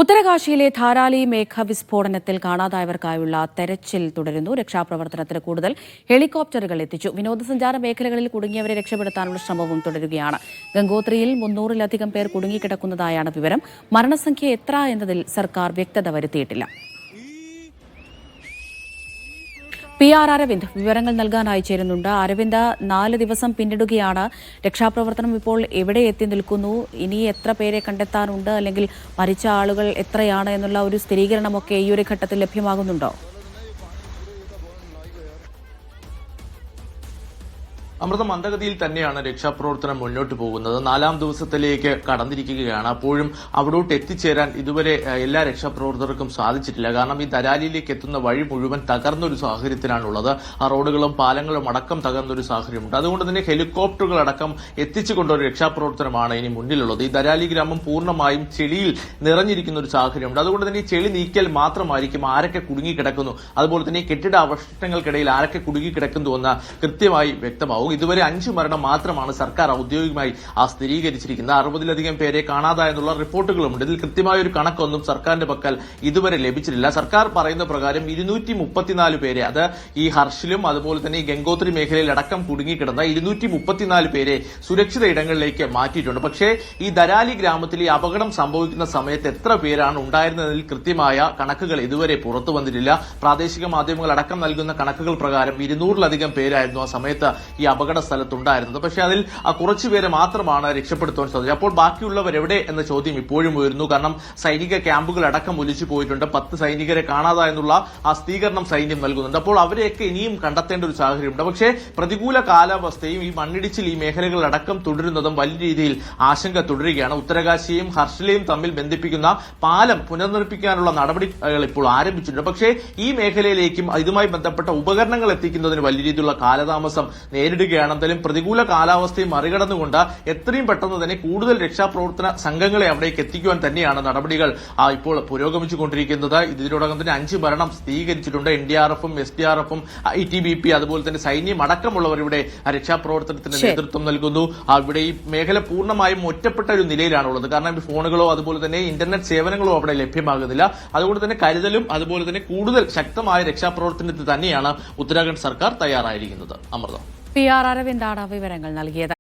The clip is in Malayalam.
ഉത്തരകാശിയിലെ ധാരാലി മേഘവിസ്ഫോടനത്തിൽ കാണാതായവർക്കായുള്ള തെരച്ചിൽ തുടരുന്നു. രക്ഷാപ്രവർത്തനത്തിന് കൂടുതൽ ഹെലികോപ്റ്ററുകൾ എത്തിച്ചു. വിനോദസഞ്ചാര മേഖലകളിൽ കുടുങ്ങിയവരെ രക്ഷപ്പെടുത്താനുള്ള ശ്രമവും തുടരുകയാണ്. ഗംഗോത്രിയിൽ 300-ലധികം പേർ കുടുങ്ങിക്കിടക്കുന്നതായാണ് വിവരം. മരണസംഖ്യ എത്ര എന്നതിൽ സർക്കാർ വ്യക്തത വരുത്തിയിട്ടില്ല. PR അരവിന്ദ് വിവരങ്ങൾ നൽകാനായി ചേരുന്നുണ്ട്. അരവിന്ദ്, 4 ദിവസം പിന്നിടുകയാണ്. രക്ഷാപ്രവർത്തനം ഇപ്പോൾ എവിടെ എത്തി നിൽക്കുന്നു? ഇനി എത്ര പേരെ കണ്ടെത്താനുണ്ട്? അല്ലെങ്കിൽ മരിച്ച ആളുകൾ എത്രയാണ് എന്നുള്ള ഒരു സ്ഥിരീകരണമൊക്കെ ഈ ഒരു ഘട്ടത്തിൽ ലഭ്യമാകുന്നുണ്ടോ? അമൃത, മന്ദഗതിയിൽ തന്നെയാണ് രക്ഷാപ്രവർത്തനം മുന്നോട്ട് പോകുന്നത്. 4ാം ദിവസത്തിലേക്ക് കടന്നിരിക്കുകയാണ്. അപ്പോഴും അവിടോട്ട് എത്തിച്ചേരാൻ ഇതുവരെ എല്ലാ രക്ഷാപ്രവർത്തകർക്കും സാധിച്ചിട്ടില്ല. കാരണം ഈ ധരാലിയിലേക്ക് എത്തുന്ന വഴി മുഴുവൻ തകർന്നൊരു സാഹചര്യത്തിലാണുള്ളത്. ആ റോഡുകളും പാലങ്ങളും അടക്കം തകർന്നൊരു സാഹചര്യമുണ്ട്. അതുകൊണ്ട് തന്നെ ഹെലികോപ്റ്ററുകൾ അടക്കം എത്തിച്ചുകൊണ്ടൊരു രക്ഷാപ്രവർത്തനമാണ് ഇനി മുന്നിലുള്ളത്. ഈ ധരാലി ഗ്രാമം പൂർണ്ണമായും ചെളിയിൽ നിറഞ്ഞിരിക്കുന്ന ഒരു സാഹചര്യമുണ്ട്. അതുകൊണ്ട് തന്നെ ഈ ചെളി നീക്കിയാൽ മാത്രമായിരിക്കും ആരൊക്കെ കുടുങ്ങിക്കിടക്കുന്നു, അതുപോലെ തന്നെ കെട്ടിട അവശിഷ്ടങ്ങൾക്കിടയിൽ ആരൊക്കെ കുടുങ്ങിക്കിടക്കുന്നു എന്ന് കൃത്യമായി വ്യക്തമാവും. ഇതുവരെ 5 മരണം മാത്രമാണ് സർക്കാർ ഔദ്യോഗികമായി സ്ഥിരീകരിച്ചിരിക്കുന്നത്. 60-ലധികം പേരെ കാണാതായെന്നുള്ള റിപ്പോർട്ടുകളുമുണ്ട്. ഇതിൽ കൃത്യമായ ഒരു കണക്കൊന്നും സർക്കാരിന്റെ പക്കൽ ഇതുവരെ ലഭിച്ചിട്ടില്ല. സർക്കാർ പറയുന്ന പ്രകാരം 234 പേരെ, അത് ഈ ഹർഷിലും അതുപോലെ തന്നെ ഈ ഗംഗോത്രി മേഖലയിൽ അടക്കം കുടുങ്ങിക്കിടന്ന 234 പേരെ സുരക്ഷിത ഇടങ്ങളിലേക്ക് മാറ്റിയിട്ടുണ്ട്. പക്ഷേ ഈ ധരാലി ഗ്രാമത്തിൽ ഈ അപകടം സംഭവിക്കുന്ന സമയത്ത് എത്ര പേരാണ് ഉണ്ടായിരുന്നതിൽ കൃത്യമായ കണക്കുകൾ ഇതുവരെ പുറത്തു വന്നിട്ടില്ല. പ്രാദേശിക മാധ്യമങ്ങൾ അടക്കം നൽകുന്ന കണക്കുകൾ പ്രകാരം 200-ലധികം പേരായിരുന്നു ആ സമയത്ത് ഈ അപകട സ്ഥലത്തുണ്ടായിരുന്നത്. പക്ഷേ അതിൽ കുറച്ചുപേരെ മാത്രമാണ് രക്ഷപ്പെടുത്താൻ സാധിച്ചത്. അപ്പോൾ ബാക്കിയുള്ളവർ എവിടെ എന്ന ചോദ്യം ഇപ്പോഴും ഉയരുന്നു. കാരണം സൈനിക ക്യാമ്പുകൾ അടക്കം ഒലിച്ചു പോയിട്ടുണ്ട്. 10 സൈനികരെ കാണാതായെന്നുള്ള സ്ഥിരീകരണം സൈന്യം നൽകുന്നുണ്ട്. അപ്പോൾ അവരെയൊക്കെ ഇനിയും കണ്ടെത്തേണ്ട ഒരു സാഹചര്യമുണ്ട്. പക്ഷേ പ്രതികൂല കാലാവസ്ഥയും ഈ മണ്ണിടിച്ചിൽ ഈ മേഖലകളിലടക്കം തുടരുന്നതും വലിയ രീതിയിൽ ആശങ്ക തുടരുകയാണ്. ഉത്തരകാശിയും ഹർഷിലയും തമ്മിൽ ബന്ധിപ്പിക്കുന്ന പാലം പുനർനിർമ്മിക്കാനുള്ള നടപടികൾ ഇപ്പോൾ ആരംഭിച്ചിട്ടുണ്ട്. പക്ഷേ ഈ മേഖലയിലേക്കും ഇതുമായി ബന്ധപ്പെട്ട ഉപകരണങ്ങൾ എത്തിക്കുന്നതിന് വലിയ രീതിയിലുള്ള കാലതാമസം നേരിടുകയാണ്. എന്തായാലും പ്രതികൂല കാലാവസ്ഥയെ മറികടന്നുകൊണ്ട് എത്രയും പെട്ടെന്ന് തന്നെ കൂടുതൽ രക്ഷാപ്രവർത്തന സംഘങ്ങളെ അവിടേക്ക് എത്തിക്കുവാൻ തന്നെയാണ് നടപടികൾ ഇപ്പോൾ പുരോഗമിച്ചുകൊണ്ടിരിക്കുന്നത്. ഇതിനോടകം തന്നെ 5 മരണം സ്ഥിരീകരിച്ചിട്ടുണ്ട്. NDRF-ഉം SDRF-ഉം ITBP അതുപോലെ തന്നെ സൈന്യം അടക്കമുള്ളവർ ഇവിടെ രക്ഷാപ്രവർത്തനത്തിന് നേതൃത്വം നൽകുന്നു. ഇവിടെ ഈ മേഖല പൂർണ്ണമായും ഒറ്റപ്പെട്ട ഒരു നിലയിലാണുള്ളത്. കാരണം ഫോണുകളോ അതുപോലെ തന്നെ ഇന്റർനെറ്റ് സേവനങ്ങളോ അവിടെ ലഭ്യമാകുന്നില്ല. അതുകൊണ്ട് തന്നെ കരുതലും അതുപോലെ തന്നെ കൂടുതൽ ശക്തമായ രക്ഷാപ്രവർത്തനത്തിന് തന്നെയാണ് ഉത്തരാഖണ്ഡ് സർക്കാർ തയ്യാറായിരിക്കുന്നത്. അമൃത, PR അരവിന്ദാണ് വിവരങ്ങൾ നൽകിയത്.